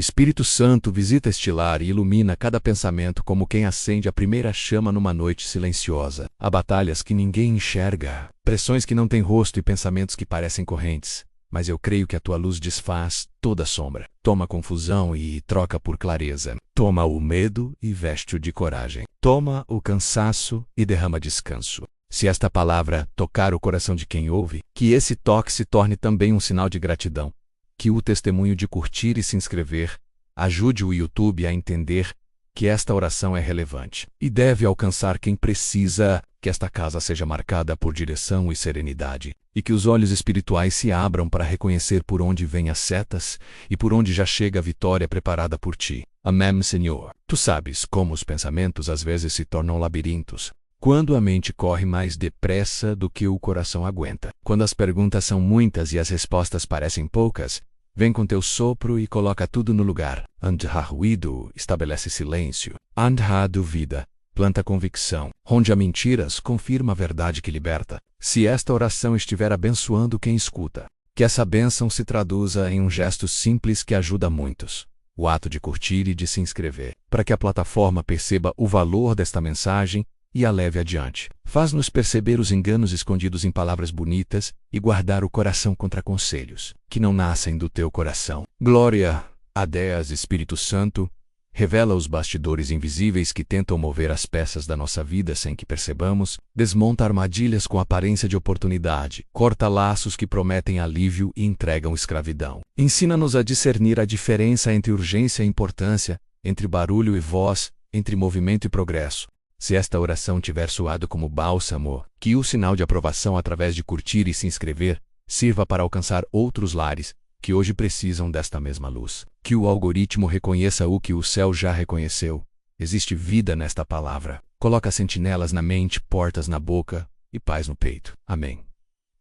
Espírito Santo, visita este lar e ilumina cada pensamento como quem acende a primeira chama numa noite silenciosa. Há batalhas que ninguém enxerga, pressões que não têm rosto e pensamentos que parecem correntes. Mas eu creio que a tua luz desfaz toda sombra. Toma a confusão e troca por clareza. Toma o medo e veste-o de coragem. Toma o cansaço e derrama descanso. Se esta palavra tocar o coração de quem ouve, que esse toque se torne também um sinal de gratidão. Que o testemunho de curtir e se inscrever ajude o YouTube a entender que esta oração é relevante e deve alcançar quem precisa. Que esta casa seja marcada por direção e serenidade, e que os olhos espirituais se abram para reconhecer por onde vêm as setas e por onde já chega a vitória preparada por ti. Amém, Senhor. Tu sabes como os pensamentos às vezes se tornam labirintos, quando a mente corre mais depressa do que o coração aguenta. Quando as perguntas são muitas e as respostas parecem poucas, vem com teu sopro e coloca tudo no lugar. Onde há ruído, estabelece silêncio. Onde há dúvida, planta convicção. Onde há mentiras, confirma a verdade que liberta. Se esta oração estiver abençoando quem escuta, que essa bênção se traduza em um gesto simples que ajuda muitos. O ato de curtir e de se inscrever, para que a plataforma perceba o valor desta mensagem e a leve adiante. Faz-nos perceber os enganos escondidos em palavras bonitas e guardar o coração contra conselhos que não nascem do teu coração. Glória a Deus, Espírito Santo. Revela os bastidores invisíveis que tentam mover as peças da nossa vida sem que percebamos, desmonta armadilhas com aparência de oportunidade, corta laços que prometem alívio e entregam escravidão. Ensina-nos a discernir a diferença entre urgência e importância, entre barulho e voz, entre movimento e progresso. Se esta oração tiver soado como bálsamo, que o sinal de aprovação através de curtir e se inscrever sirva para alcançar outros lares que hoje precisam desta mesma luz. Que o algoritmo reconheça o que o céu já reconheceu. Existe vida nesta palavra. Coloca sentinelas na mente, portas na boca e paz no peito. Amém.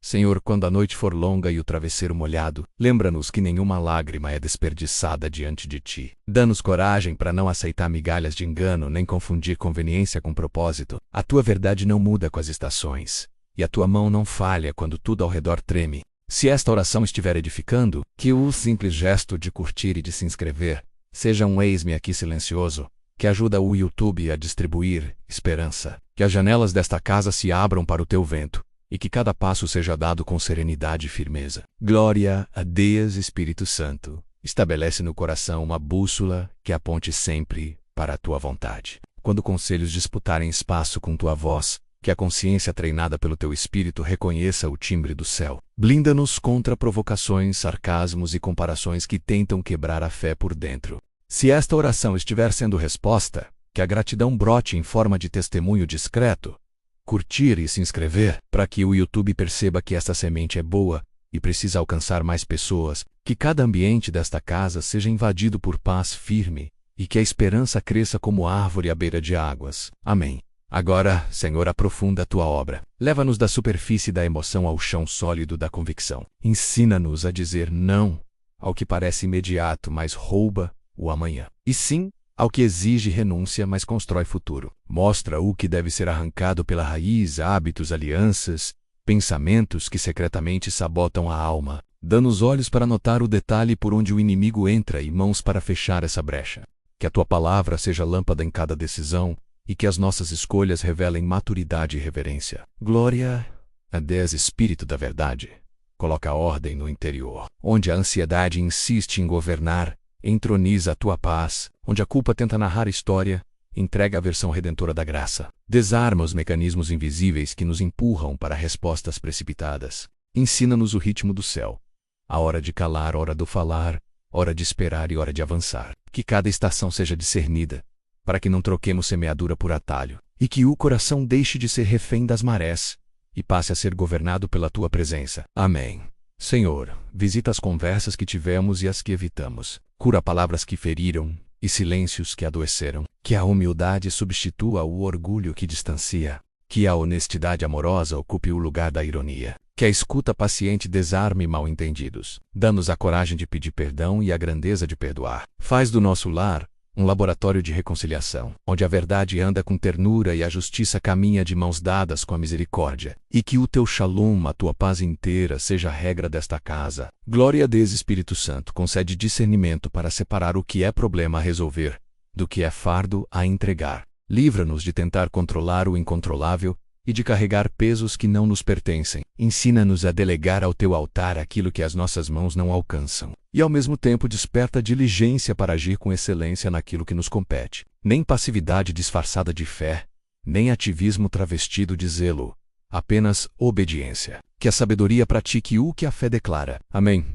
Senhor, quando a noite for longa e o travesseiro molhado, lembra-nos que nenhuma lágrima é desperdiçada diante de ti. Dá-nos coragem para não aceitar migalhas de engano nem confundir conveniência com propósito. A tua verdade não muda com as estações, e a tua mão não falha quando tudo ao redor treme. Se esta oração estiver edificando, que o simples gesto de curtir e de se inscrever seja um eis-me aqui silencioso, que ajuda o YouTube a distribuir esperança. Que as janelas desta casa se abram para o teu vento, e que cada passo seja dado com serenidade e firmeza. Glória a Deus, Espírito Santo. Estabelece no coração uma bússola que aponte sempre para a tua vontade. Quando conselhos disputarem espaço com tua voz, que a consciência treinada pelo teu espírito reconheça o timbre do céu. Blinda-nos contra provocações, sarcasmos e comparações que tentam quebrar a fé por dentro. Se esta oração estiver sendo resposta, que a gratidão brote em forma de testemunho discreto. Curtir e se inscrever, para que o YouTube perceba que esta semente é boa e precisa alcançar mais pessoas. Que cada ambiente desta casa seja invadido por paz firme e que a esperança cresça como árvore à beira de águas. Amém. Agora, Senhor, aprofunda a tua obra. Leva-nos da superfície da emoção ao chão sólido da convicção. Ensina-nos a dizer não ao que parece imediato, mas rouba o amanhã. E sim ao que exige renúncia, mas constrói futuro. Mostra o que deve ser arrancado pela raiz, hábitos, alianças, pensamentos que secretamente sabotam a alma. Dá-nos olhos para notar o detalhe por onde o inimigo entra e mãos para fechar essa brecha. Que a tua palavra seja lâmpada em cada decisão, e que as nossas escolhas revelem maturidade e reverência. Glória a Deus, Espírito da Verdade. Coloca ordem no interior. Onde a ansiedade insiste em governar, entroniza a tua paz. Onde a culpa tenta narrar a história, entrega a versão redentora da graça. Desarma os mecanismos invisíveis que nos empurram para respostas precipitadas. Ensina-nos o ritmo do céu. A hora de calar, hora do falar, hora de esperar e hora de avançar. Que cada estação seja discernida, para que não troquemos semeadura por atalho, e que o coração deixe de ser refém das marés, e passe a ser governado pela tua presença. Amém. Senhor, visita as conversas que tivemos e as que evitamos. Cura palavras que feriram e silêncios que adoeceram. Que a humildade substitua o orgulho que distancia. Que a honestidade amorosa ocupe o lugar da ironia. Que a escuta paciente desarme mal-entendidos. Dá-nos a coragem de pedir perdão e a grandeza de perdoar. Faz do nosso lar um laboratório de reconciliação, onde a verdade anda com ternura e a justiça caminha de mãos dadas com a misericórdia. E que o teu shalom, a tua paz inteira, seja a regra desta casa. Glória a Deus, Espírito Santo, concede discernimento para separar o que é problema a resolver, do que é fardo a entregar. Livra-nos de tentar controlar o incontrolável e de carregar pesos que não nos pertencem. Ensina-nos a delegar ao teu altar aquilo que as nossas mãos não alcançam. E ao mesmo tempo desperta diligência para agir com excelência naquilo que nos compete. Nem passividade disfarçada de fé, nem ativismo travestido de zelo. Apenas obediência. Que a sabedoria pratique o que a fé declara. Amém.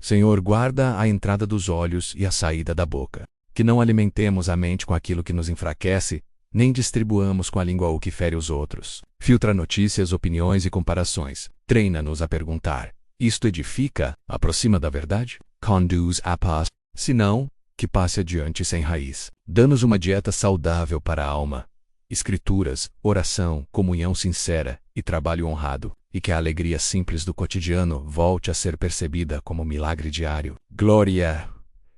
Senhor, guarda a entrada dos olhos e a saída da boca. Que não alimentemos a mente com aquilo que nos enfraquece, nem distribuamos com a língua o que fere os outros. Filtra notícias, opiniões e comparações. Treina-nos a perguntar: isto edifica, aproxima da verdade? Conduz à paz. Se não, que passe adiante sem raiz. Dá-nos uma dieta saudável para a alma. Escrituras, oração, comunhão sincera e trabalho honrado. E que a alegria simples do cotidiano volte a ser percebida como milagre diário. Glória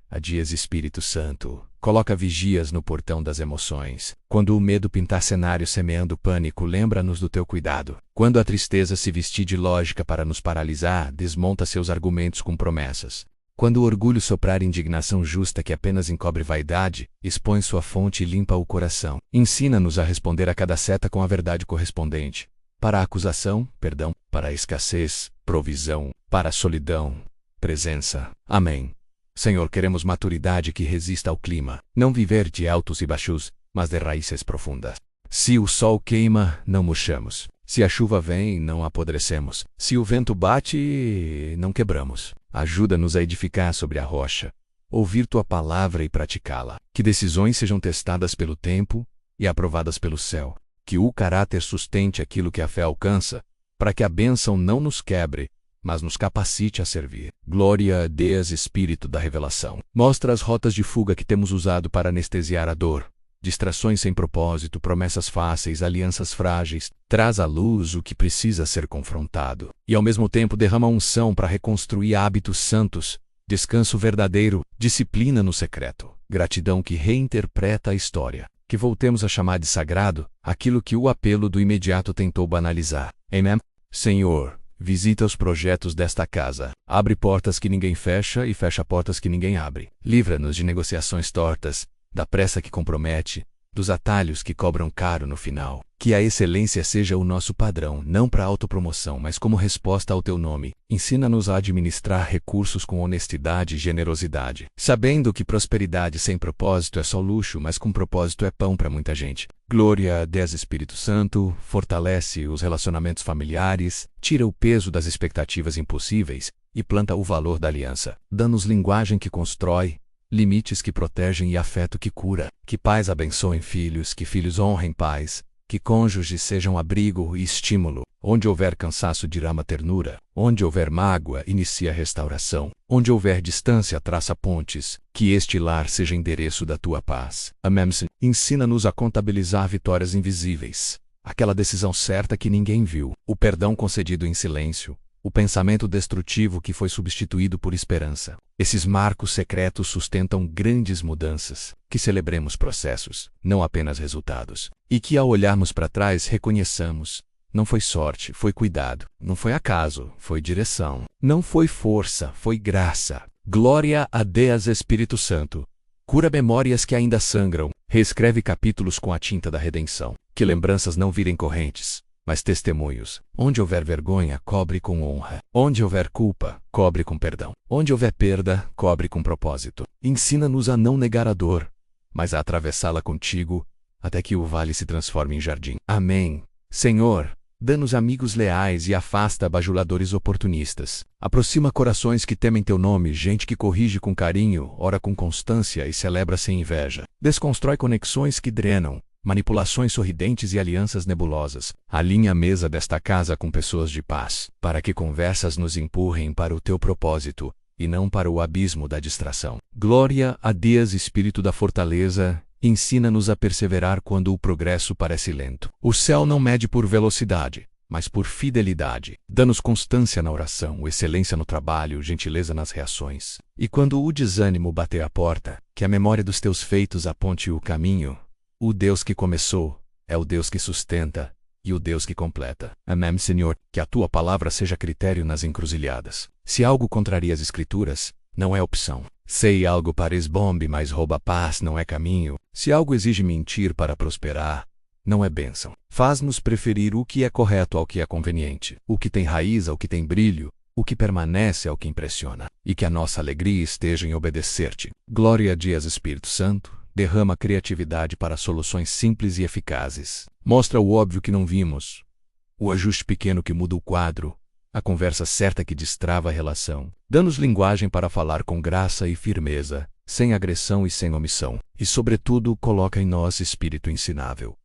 a Deus, Espírito Santo. Coloca vigias no portão das emoções. Quando o medo pintar cenário semeando pânico, lembra-nos do teu cuidado. Quando a tristeza se vestir de lógica para nos paralisar, desmonta seus argumentos com promessas. Quando o orgulho soprar indignação justa que apenas encobre vaidade, expõe sua fonte e limpa o coração. Ensina-nos a responder a cada seta com a verdade correspondente. Para a acusação, perdão. Para a escassez, provisão. Para a solidão, presença. Amém. Senhor, queremos maturidade que resista ao clima. Não viver de altos e baixos, mas de raízes profundas. Se o sol queima, não murchamos. Se a chuva vem, não apodrecemos. Se o vento bate, não quebramos. Ajuda-nos a edificar sobre a rocha, ouvir tua palavra e praticá-la. Que decisões sejam testadas pelo tempo e aprovadas pelo céu. Que o caráter sustente aquilo que a fé alcança, para que a bênção não nos quebre, mas nos capacite a servir. Glória a Deus, Espírito da revelação. Mostra as rotas de fuga que temos usado para anestesiar a dor. Distrações sem propósito, promessas fáceis, alianças frágeis. Traz à luz o que precisa ser confrontado. E ao mesmo tempo derrama unção para reconstruir hábitos santos, descanso verdadeiro, disciplina no secreto. Gratidão que reinterpreta a história. Que voltemos a chamar de sagrado aquilo que o apelo do imediato tentou banalizar. Amém? Senhor, visita os projetos desta casa. Abre portas que ninguém fecha e fecha portas que ninguém abre. Livra-nos de negociações tortas, da pressa que compromete, dos atalhos que cobram caro no final. Que a excelência seja o nosso padrão, não para autopromoção, mas como resposta ao teu nome. Ensina-nos a administrar recursos com honestidade e generosidade, sabendo que prosperidade sem propósito é só luxo, mas com propósito é pão para muita gente. Glória a Deus, Espírito Santo, fortalece os relacionamentos familiares, tira o peso das expectativas impossíveis e planta o valor da aliança. Dá-nos linguagem que constrói, limites que protegem e afeto que cura. Que pais abençoem filhos, que filhos honrem pais, que cônjuges sejam abrigo e estímulo. Onde houver cansaço, dirama ternura. Onde houver mágoa, inicia restauração. Onde houver distância, traça pontes. Que este lar seja endereço da tua paz. Amém. Ensina-nos a contabilizar vitórias invisíveis. Aquela decisão certa que ninguém viu. O perdão concedido em silêncio. O pensamento destrutivo que foi substituído por esperança. Esses marcos secretos sustentam grandes mudanças. Que celebremos processos, não apenas resultados. E que ao olharmos para trás reconheçamos: não foi sorte, foi cuidado. Não foi acaso, foi direção. Não foi força, foi graça. Glória a Deus, Espírito Santo. Cura memórias que ainda sangram. Reescreve capítulos com a tinta da redenção. Que lembranças não virem correntes, mas testemunhos. Onde houver vergonha, cobre com honra. Onde houver culpa, cobre com perdão. Onde houver perda, cobre com propósito. Ensina-nos a não negar a dor, mas a atravessá-la contigo, até que o vale se transforme em jardim. Amém. Senhor, dá-nos amigos leais e afasta bajuladores oportunistas. Aproxima corações que temem teu nome, gente que corrige com carinho, ora com constância e celebra sem inveja. Desconstrói conexões que drenam, manipulações sorridentes e alianças nebulosas. Alinha a mesa desta casa com pessoas de paz, para que conversas nos empurrem para o teu propósito, e não para o abismo da distração. Glória a Deus, Espírito da fortaleza, ensina-nos a perseverar quando o progresso parece lento. O céu não mede por velocidade, mas por fidelidade. Dá-nos constância na oração, excelência no trabalho, gentileza nas reações. E quando o desânimo bater à porta, que a memória dos teus feitos aponte o caminho. O Deus que começou é o Deus que sustenta e o Deus que completa. Amém, Senhor, que a tua palavra seja critério nas encruzilhadas. Se algo contraria as Escrituras, não é opção. Sei algo pares bombe, mas rouba paz não é caminho. Se algo exige mentir para prosperar, não é bênção. Faz-nos preferir o que é correto ao que é conveniente, o que tem raiz ao que tem brilho, o que permanece ao que impressiona, e que a nossa alegria esteja em obedecer-te. Glória a Deus, Espírito Santo, derrama criatividade para soluções simples e eficazes. Mostra o óbvio que não vimos, o ajuste pequeno que muda o quadro, a conversa certa que destrava a relação. Dá-nos linguagem para falar com graça e firmeza, sem agressão e sem omissão. E, sobretudo, coloca em nós espírito ensinável.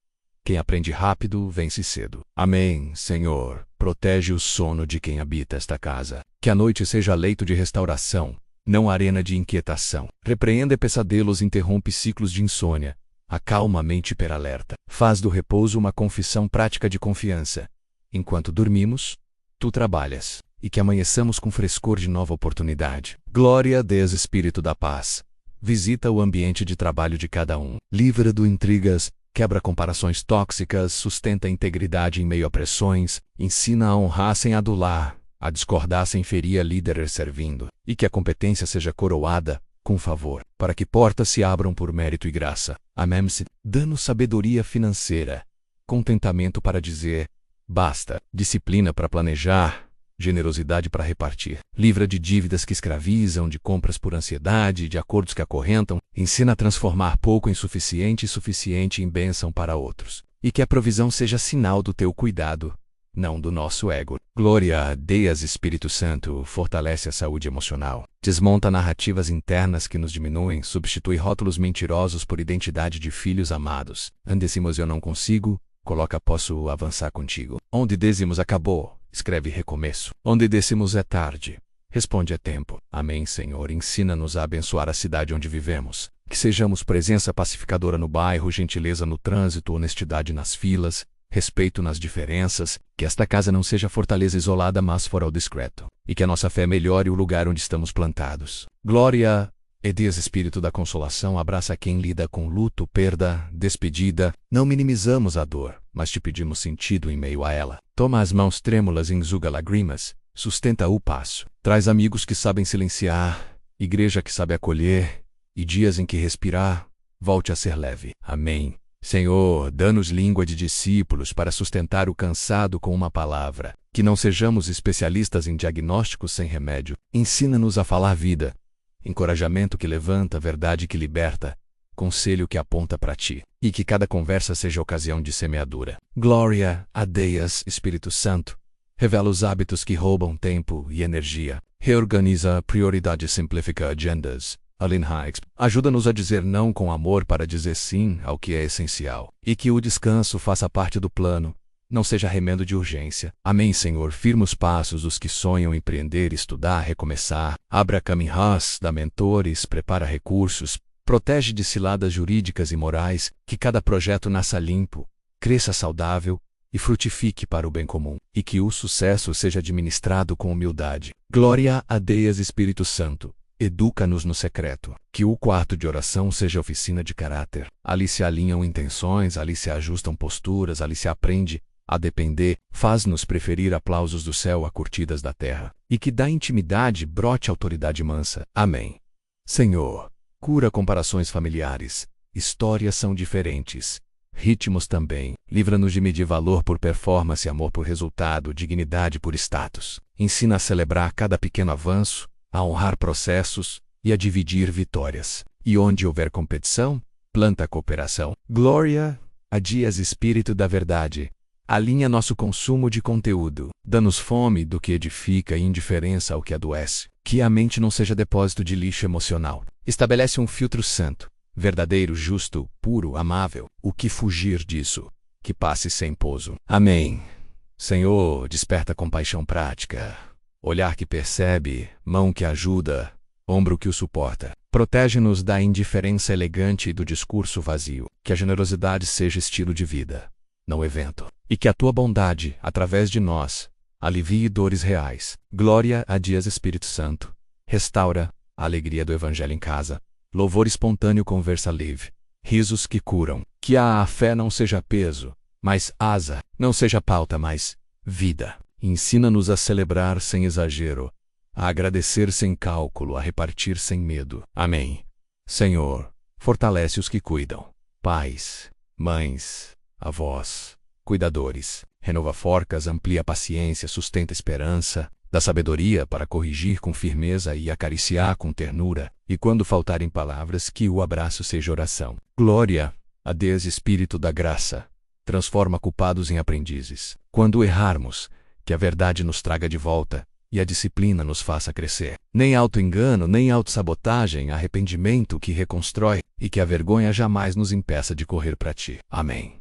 Quem aprende rápido, vence cedo. Amém, Senhor. Protege o sono de quem habita esta casa. Que a noite seja leito de restauração, não arena de inquietação. Repreenda pesadelos, interrompe ciclos de insônia. Acalma a mente hiperalerta. Faz do repouso uma confissão prática de confiança. Enquanto dormimos, tu trabalhas, e que amanheçamos com frescor de nova oportunidade. Glória a Deus, Espírito da Paz. Visita o ambiente de trabalho de cada um. Livra do intrigas, quebra comparações tóxicas, sustenta a integridade em meio a pressões, ensina a honrar sem adular, a discordar sem ferir a líder servindo, e que a competência seja coroada com favor, para que portas se abram por mérito e graça. Amém. Dá-nos sabedoria financeira, contentamento para dizer basta, disciplina para planejar, generosidade para repartir. Livra de dívidas que escravizam, de compras por ansiedade, de acordos que acorrentam. Ensina a transformar pouco em suficiente e suficiente em bênção para outros. E que a provisão seja sinal do teu cuidado, não do nosso ego. Glória a Deus, Espírito Santo, fortalece a saúde emocional. Desmonta narrativas internas que nos diminuem, substitui rótulos mentirosos por identidade de filhos amados. Andecimos eu não consigo, coloca posso avançar contigo. Onde dizemos acabou, escreve recomeço. Onde decimos é tarde, responde é tempo. Amém, Senhor, ensina-nos a abençoar a cidade onde vivemos. Que sejamos presença pacificadora no bairro, gentileza no trânsito, honestidade nas filas, respeito nas diferenças. Que esta casa não seja fortaleza isolada, mas fora discreto. E que a nossa fé melhore o lugar onde estamos plantados. Glória a Deus, Espírito da consolação, abraça quem lida com luto, perda, despedida. Não minimizamos a dor, mas te pedimos sentido em meio a ela. Toma as mãos trêmulas e enxuga lágrimas, sustenta o passo. Traz amigos que sabem silenciar, igreja que sabe acolher, e dias em que respirar, volte a ser leve. Amém. Senhor, dá-nos língua de discípulos para sustentar o cansado com uma palavra. Que não sejamos especialistas em diagnósticos sem remédio. Ensina-nos a falar vida. Encorajamento que levanta, verdade que liberta, conselho que aponta para ti, e que cada conversa seja ocasião de semeadura. Glória a Deus, Espírito Santo, revela os hábitos que roubam tempo e energia, reorganiza a prioridade, simplifica agendas, alinha, ajuda-nos a dizer não com amor para dizer sim ao que é essencial, e que o descanso faça parte do plano, não seja remendo de urgência. Amém, Senhor. Firma os passos dos que sonham empreender, estudar, recomeçar. Abra caminhos da mentores, prepara recursos, protege de ciladas jurídicas e morais. Que cada projeto nasça limpo, cresça saudável e frutifique para o bem comum. E que o sucesso seja administrado com humildade. Glória a Deus, Espírito Santo. Educa-nos no secreto. Que o quarto de oração seja oficina de caráter. Ali se alinham intenções, ali se ajustam posturas, ali se aprende a depender. Faz-nos preferir aplausos do céu a curtidas da terra. E que da intimidade brote autoridade mansa. Amém. Senhor, cura comparações familiares. Histórias são diferentes. Ritmos também. Livra-nos de medir valor por performance, amor por resultado, dignidade por status. Ensina a celebrar cada pequeno avanço, a honrar processos e a dividir vitórias. E onde houver competição, planta a cooperação. Glória a Deus, Espírito da verdade. Alinha nosso consumo de conteúdo. Dá-nos fome do que edifica e indiferença ao que adoece. Que a mente não seja depósito de lixo emocional. Estabelece um filtro santo, verdadeiro, justo, puro, amável. O que fugir disso? Que passe sem pouso. Amém. Senhor, desperta compaixão prática. Olhar que percebe, mão que ajuda, ombro que o suporta. Protege-nos da indiferença elegante e do discurso vazio. Que a generosidade seja estilo de vida, não evento. e que a tua bondade, através de nós, alivie dores reais. Glória a Dias Espírito Santo. Restaura a alegria do Evangelho em casa. Louvor espontâneo, conversa livre. Risos que curam. Que a fé não seja peso, mas asa. Não seja pauta, mas vida. Ensina-nos a celebrar sem exagero, a agradecer sem cálculo, a repartir sem medo. Amém. Senhor, fortalece os que cuidam. Pais, mães, avós, cuidadores. Renova forcas, amplia a paciência, sustenta a esperança, dá sabedoria para corrigir com firmeza e acariciar com ternura, e quando faltarem palavras, que o abraço seja oração. Glória a Deus Espírito da graça. Transforma culpados em aprendizes. Quando errarmos, que a verdade nos traga de volta, e a disciplina nos faça crescer. Nem auto-engano, nem autossabotagem, arrependimento que reconstrói, e que a vergonha jamais nos impeça de correr para ti. Amém.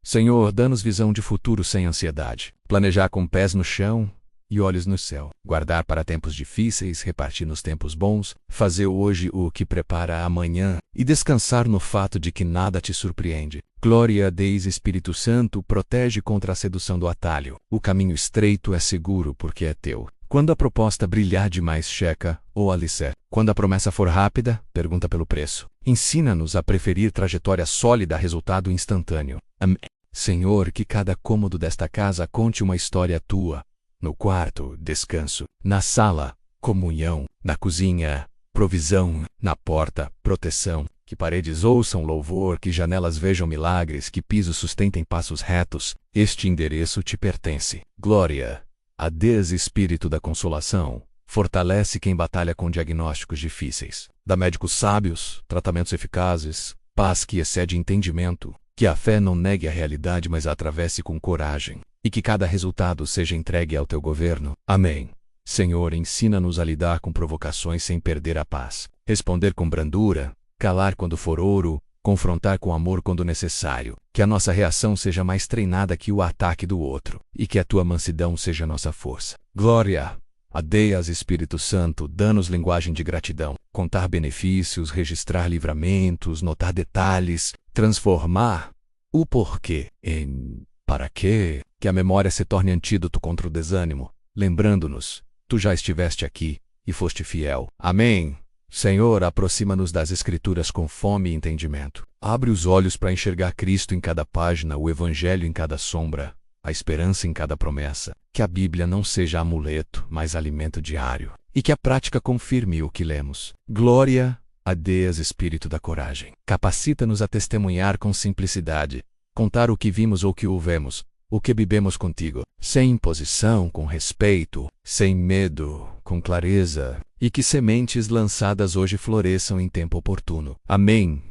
Senhor, dá-nos visão de futuro sem ansiedade. Planejar com pés no chão e olhos no céu. Guardar para tempos difíceis, repartir nos tempos bons, fazer hoje o que prepara amanhã e descansar no fato de que nada te surpreende. Glória a Deus Espírito Santo, protege contra a sedução do atalho. O caminho estreito é seguro porque é teu. Quando a proposta brilhar demais, checa ou alicerce. Quando a promessa for rápida, pergunta pelo preço. Ensina-nos a preferir trajetória sólida a resultado instantâneo. Amém. Senhor, que cada cômodo desta casa conte uma história tua. No quarto, descanso. Na sala, comunhão. Na cozinha, provisão. Na porta, proteção. Que paredes ouçam louvor, que janelas vejam milagres, que pisos sustentem passos retos. Este endereço te pertence. Glória a Deus Espírito da consolação. Fortalece quem batalha com diagnósticos difíceis. Dá médicos sábios, tratamentos eficazes, paz que excede entendimento. Que a fé não negue a realidade, mas a atravesse com coragem. E que cada resultado seja entregue ao teu governo. Amém. Senhor, ensina-nos a lidar com provocações sem perder a paz. Responder com brandura, calar quando for ouro, confrontar com amor quando necessário. Que a nossa reação seja mais treinada que o ataque do outro. E que a tua mansidão seja nossa força. Glória a Deus Espírito Santo, dá-nos linguagem de gratidão. Contar benefícios, registrar livramentos, notar detalhes, transformar o porquê em para quê. Que a memória se torne antídoto contra o desânimo, lembrando-nos, tu já estiveste aqui e foste fiel. Amém. Senhor, aproxima-nos das Escrituras com fome e entendimento. Abre os olhos para enxergar Cristo em cada página, o Evangelho em cada sombra, a esperança em cada promessa. Que a Bíblia não seja amuleto, mas alimento diário. E que a prática confirme o que lemos. Glória a Deus Espírito da coragem. Capacita-nos a testemunhar com simplicidade, contar o que vimos ou que ouvemos, o que bebemos contigo, sem imposição, com respeito, sem medo, com clareza, e que sementes lançadas hoje floresçam em tempo oportuno. Amém.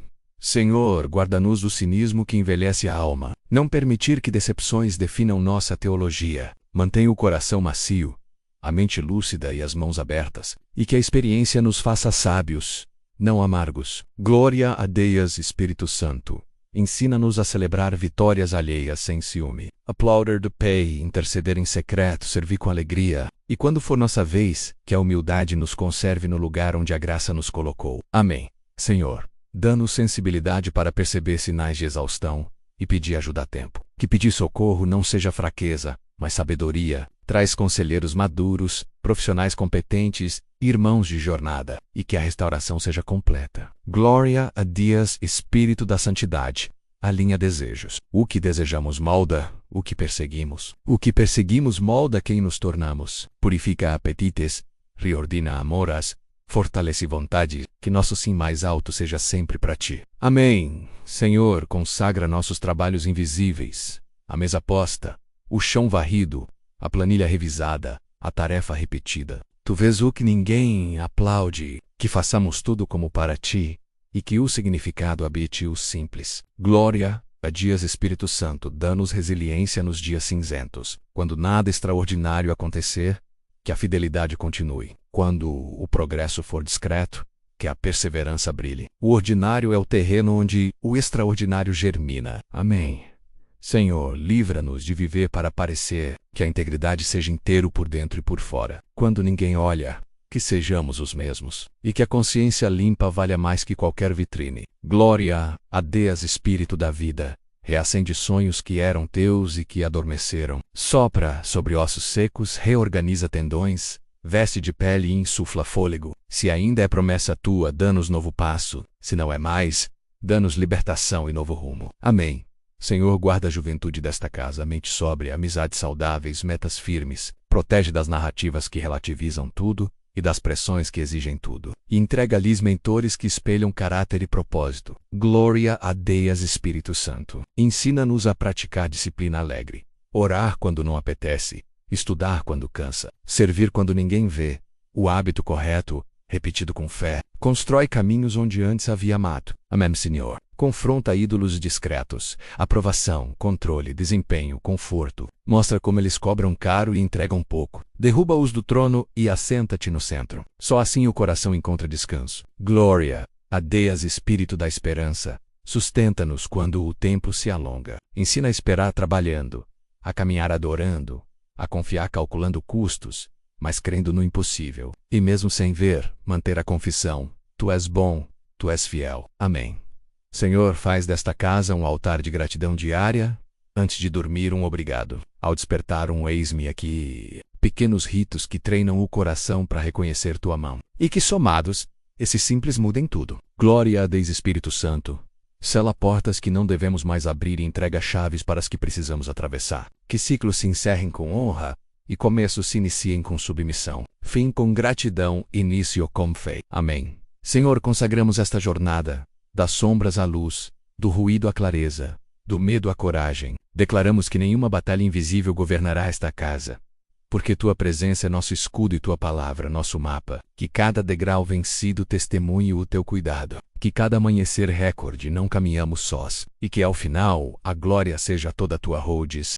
Senhor, guarda-nos do cinismo que envelhece a alma. Não permitir que decepções definam nossa teologia. Mantenha o coração macio, a mente lúcida e as mãos abertas, e que a experiência nos faça sábios, não amargos. Glória a Deus Espírito Santo. Ensina-nos a celebrar vitórias alheias sem ciúme. Aplaudir de pé, interceder em secreto, servir com alegria. E quando for nossa vez, que a humildade nos conserve no lugar onde a graça nos colocou. Amém. Senhor, dá-nos sensibilidade para perceber sinais de exaustão e pedir ajuda a tempo. Que pedir socorro não seja fraqueza, mas sabedoria. Traz conselheiros maduros, profissionais competentes, irmãos de jornada, e que a restauração seja completa. Glória a Deus Espírito da santidade. Alinha desejos. O que desejamos molda o que perseguimos. O que perseguimos molda quem nos tornamos. Purifica apetites, reordina amoras, fortalece vontade. Que nosso sim mais alto seja sempre para ti. Amém. Senhor, consagra nossos trabalhos invisíveis, a mesa posta, o chão varrido, a planilha revisada, a tarefa repetida. Tu vês o que ninguém aplaude, que façamos tudo como para ti, e que o significado habite o simples. Glória a Deus Espírito Santo, dá-nos resiliência nos dias cinzentos. Quando nada extraordinário acontecer, que a fidelidade continue. Quando o progresso for discreto, que a perseverança brilhe. O ordinário é o terreno onde o extraordinário germina. Amém. Senhor, livra-nos de viver para parecer, que a integridade seja inteiro por dentro e por fora. Quando ninguém olha, que sejamos os mesmos, e que a consciência limpa valha mais que qualquer vitrine. Glória a Deus Espírito da vida. Reacende sonhos que eram teus e que adormeceram. Sopra sobre ossos secos, reorganiza tendões, veste de pele e insufla fôlego. Se ainda é promessa tua, dá-nos novo passo. Se não é mais, dá-nos libertação e novo rumo. Amém. Senhor, guarda a juventude desta casa, mente sóbria, amizades saudáveis, metas firmes. Protege das narrativas que relativizam tudo e das pressões que exigem tudo. E entrega-lhes mentores que espelham caráter e propósito. Glória a Deus Espírito Santo. Ensina-nos a praticar disciplina alegre. Orar quando não apetece. Estudar quando cansa. Servir quando ninguém vê. O hábito correto, repetido com fé, constrói caminhos onde antes havia mato. Amém, Senhor. Confronta ídolos discretos. Aprovação, controle, desempenho, conforto. Mostra como eles cobram caro e entregam pouco. Derruba-os do trono e assenta-te no centro. Só assim o coração encontra descanso. Glória a Deus, Espírito da esperança. Sustenta-nos quando o tempo se alonga. Ensina a esperar trabalhando, a caminhar adorando, a confiar calculando custos, mas crendo no impossível. E mesmo sem ver, manter a confissão. Tu és bom, tu és fiel. Amém. Senhor, faz desta casa um altar de gratidão diária. Antes de dormir, um obrigado. Ao despertar, um eis-me aqui. Pequenos ritos que treinam o coração para reconhecer tua mão. E que somados, esses simples mudem tudo. Glória a Deus Espírito Santo. Sela portas que não devemos mais abrir e entrega chaves para as que precisamos atravessar. Que ciclos se encerrem com honra e começos se iniciem com submissão. Fim com gratidão, início com fé. Amém. Senhor, consagramos esta jornada, das sombras à luz, do ruído à clareza, do medo à coragem. Declaramos que nenhuma batalha invisível governará esta casa, porque tua presença é nosso escudo e tua palavra nosso mapa. Que cada degrau vencido testemunhe o teu cuidado. Que cada amanhecer recorde não caminhamos sós, e que ao final a glória seja toda tua rhodes.